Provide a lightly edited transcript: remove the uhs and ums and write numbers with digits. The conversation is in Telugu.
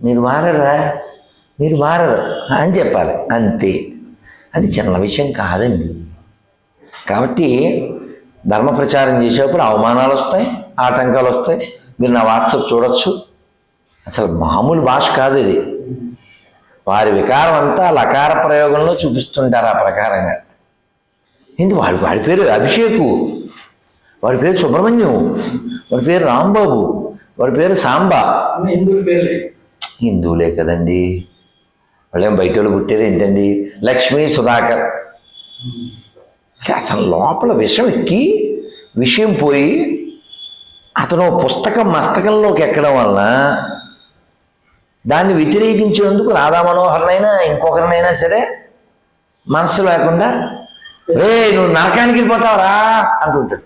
మీరు మారరా, మీరు మారరు అని చెప్పాలి, అంతే. అది చిన్న విషయం కాదండి. కాబట్టి ధర్మ ప్రచారం చేసేటప్పుడు అవమానాలు వస్తాయి, ఆటంకాలు వస్తాయి. మీరు నా వాట్సాప్ చూడొచ్చు. అసలు మామూలు భాష కాదు ఇది. వారి వికారం అంతా లకార ప్రయోగంలో చూపిస్తుంటారు ఆ ప్రకారంగా. ఏంటి వాడి పేరు అభిషేకు, వాడి పేరు సుబ్రహ్మణ్యం, వాడి పేరు రాంబాబు, వాడి పేరు సాంబా. హిందువులే కదండి, వాళ్ళేం బయట వాళ్ళు పుట్టారు ఏంటండి. లక్ష్మీ సుధాకర్. అతను లోపల విషం ఎక్కి విషయం పోయి అతను పుస్తకం మస్తకంలోకి ఎక్కడం వలన దాన్ని వ్యతిరేకించేందుకు రాధా మనోహర్నైనా ఇంకొకరినైనా సరే మనసు లేకుండా రే నువ్వు నరకానికి వెళ్ళిపోతావురా అంటుంటాడు.